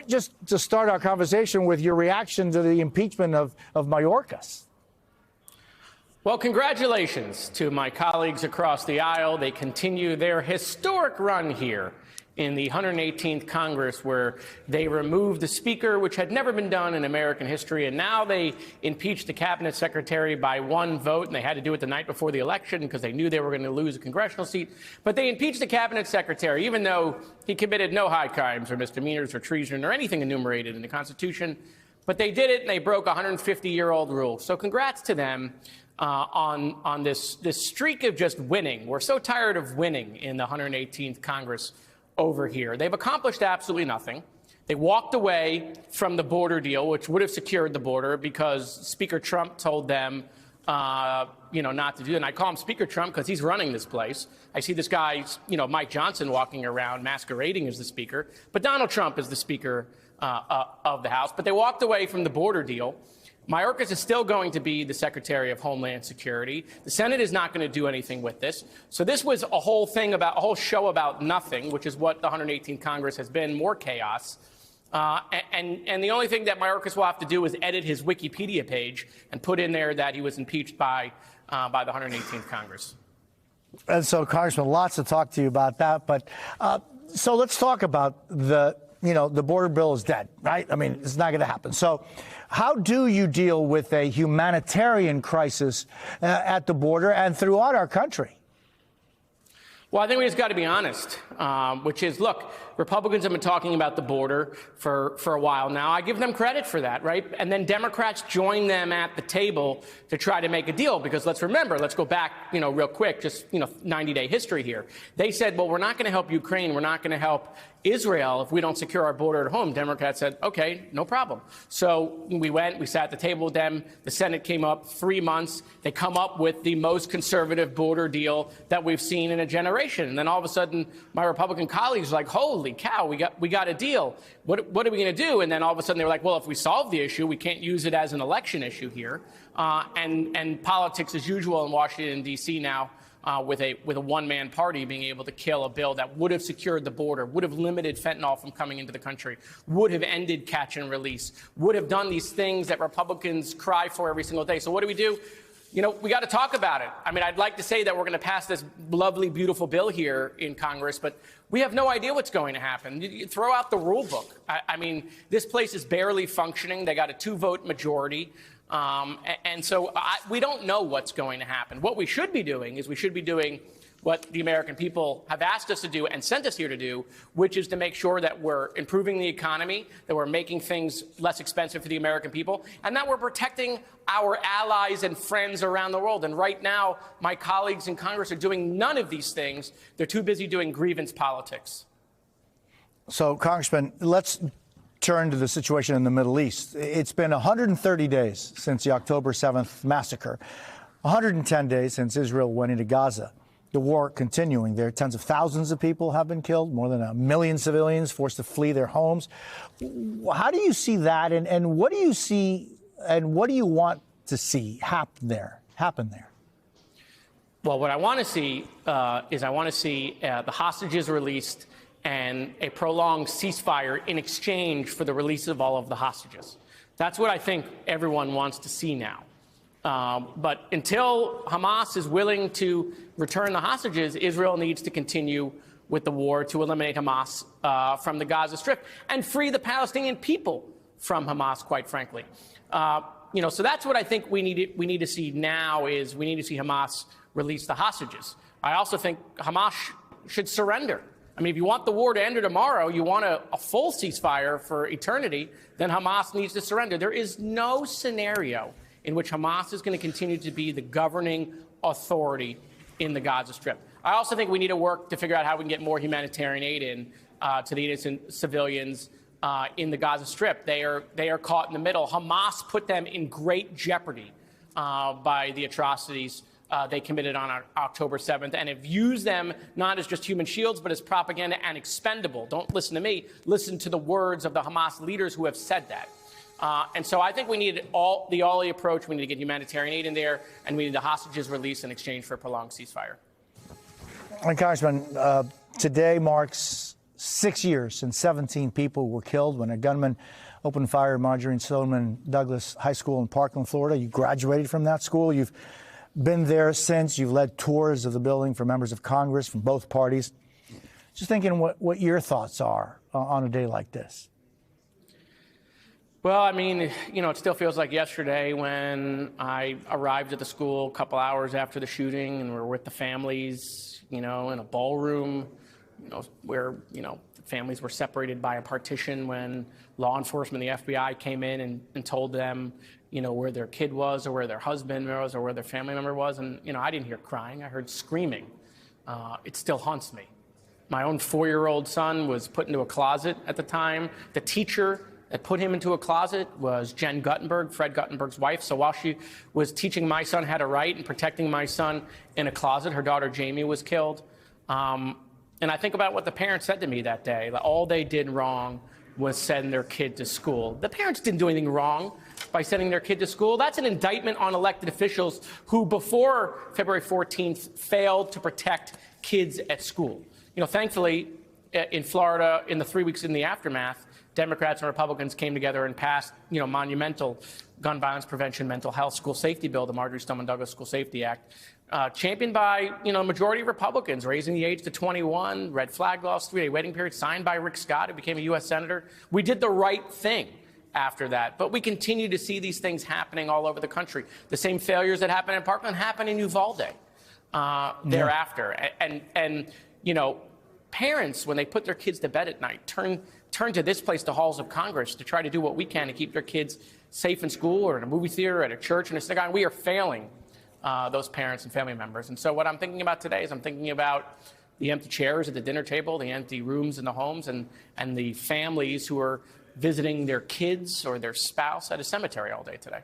Just to start our conversation with your reaction to the impeachment of Mayorkas. Well, congratulations to my colleagues across the aisle. They continue their historic run here in the 118th Congress, where they removed the speaker, which had never been done in American history, and now they impeached the cabinet secretary by one vote, and they had to do it the night before the election because they knew they were going to lose a congressional seat. But they impeached the cabinet secretary, even though he committed no high crimes or misdemeanors or treason or anything enumerated in the Constitution. But they did it, and they broke a 150-year-old rule. So congrats to them on this streak of just winning. We're so tired of winning in the 118th Congress over here. They've accomplished absolutely nothing. They walked away from the border deal, which would have secured the border because Speaker Trump told them, not to do it. And I call him Speaker Trump because he's running this place. I see this guy, Mike Johnson, walking around masquerading as the speaker. But Donald Trump is the Speaker of the House. But they walked away from the border deal. Mayorkas is still going to be the Secretary of Homeland Security. The Senate is not going to do anything with this. So this was a whole show about nothing, which is what the 118th Congress has been, more chaos. And the only thing that Mayorkas will have to do is edit his Wikipedia page and put in there that he was impeached by the 118th Congress. And so, Congressman, lots to talk to you about that. But so let's talk about the border bill is dead, right? I mean, it's not going to happen. So how do you deal with a humanitarian crisis at the border and throughout our country? Well, I think we just got to be honest, which is, look, Republicans have been talking about the border for a while now. I give them credit for that, right? And then Democrats join them at the table to try to make a deal, because let's go back, real quick, just, 90-day history here. They said, well, we're not going to help Ukraine. We're not going to help Israel if we don't secure our border at home. Democrats said, OK, no problem. So we sat at the table with them. The Senate came up 3 months. They come up with the most conservative border deal that we've seen in a generation. And then all of a sudden, my Republican colleagues are like, holy cow, we got a deal. What are we going to do? And then all of a sudden they were like, well, if we solve the issue, we can't use it as an election issue here. And politics as usual in Washington, D.C. now. With a one-man party being able to kill a bill that would have secured the border, would have limited fentanyl from coming into the country, would have ended catch and release, would have done these things that Republicans cry for every single day. So what do? We got to talk about it. I mean, I'd like to say that we're going to pass this lovely, beautiful bill here in Congress, but we have no idea what's going to happen. You throw out the rule book. I mean, this place is barely functioning. They got a 2-vote majority. And so we don't know what's going to happen. What we should be doing is what the American people have asked us to do and sent us here to do, which is to make sure that we're improving the economy, that we're making things less expensive for the American people, and that we're protecting our allies and friends around the world. And right now, my colleagues in Congress are doing none of these things. They're too busy doing grievance politics. So, Congressman, let's turn to the situation in the Middle East. It's been 130 days since the October 7th massacre, 110 days since Israel went into Gaza. The war continuing there. Tens of thousands of people have been killed, more than 1 million civilians forced to flee their homes. How do you see that, and what do you see, and what do you want to see happen there? Well, what I want to see is the hostages released and a prolonged ceasefire in exchange for the release of all of the hostages. That's what I think everyone wants to see now. But until Hamas is willing to return the hostages, Israel needs to continue with the war to eliminate Hamas from the Gaza Strip and free the Palestinian people from Hamas, quite frankly. So that's what I think we need to see now is we need to see Hamas release the hostages. I also think Hamas should surrender. I mean, if you want the war to end tomorrow, you want a full ceasefire for eternity, then Hamas needs to surrender. There is no scenario in which Hamas is going to continue to be the governing authority in the Gaza Strip. I also think we need to work to figure out how we can get more humanitarian aid in to the innocent civilians in the Gaza Strip. They are caught in the middle. Hamas put them in great jeopardy by the atrocities they committed on October 7th, and have used them not as just human shields, but as propaganda and expendable. Don't listen to me. Listen to the words of the Hamas leaders who have said that. And so I think we need the all approach. We need to get humanitarian aid in there, and we need the hostages released in exchange for a prolonged ceasefire. And Congressman, today marks 6 years since 17 people were killed when a gunman opened fire at Marjory and Stoneman Douglas High School in Parkland, Florida. You graduated from that school. You've been there since. You've led tours of the building for members of Congress from both parties. Just thinking what your thoughts are on a day like this. Well, I mean, it still feels like yesterday when I arrived at the school a couple hours after the shooting and we're with the families, in a ballroom, where, families were separated by a partition when law enforcement, the FBI came in and told them, where their kid was or where their husband was or where their family member was. And, I didn't hear crying. I heard screaming. It still haunts me. My own 4-year-old son was put into a closet at the time. The teacher that put him into a closet was Jen Guttenberg, Fred Guttenberg's wife. So while she was teaching my son how to write and protecting my son in a closet, her daughter Jamie was killed. And I think about what the parents said to me that day. All they did wrong was send their kid to school. The parents didn't do anything wrong by sending their kid to school. That's an indictment on elected officials who, before February 14th, failed to protect kids at school. Thankfully, in Florida, in the 3 weeks in the aftermath, Democrats and Republicans came together and passed, monumental gun violence prevention, mental health, school safety bill, the Marjory Stoneman Douglas School Safety Act, championed by, a majority of Republicans, raising the age to 21, red flag laws, 3-day waiting period, signed by Rick Scott, who became a U.S. Senator. We did the right thing after that. But we continue to see these things happening all over the country. The same failures that happened in Parkland happened in Uvalde thereafter. And parents, when they put their kids to bed at night, turn to this place, the halls of Congress, to try to do what we can to keep their kids safe in school or in a movie theater, at a church, in a synagogue. And we are failing those parents and family members. And so what I'm thinking about today is I'm thinking about the empty chairs at the dinner table, the empty rooms in the homes, and the families who are visiting their kids or their spouse at a cemetery all day today.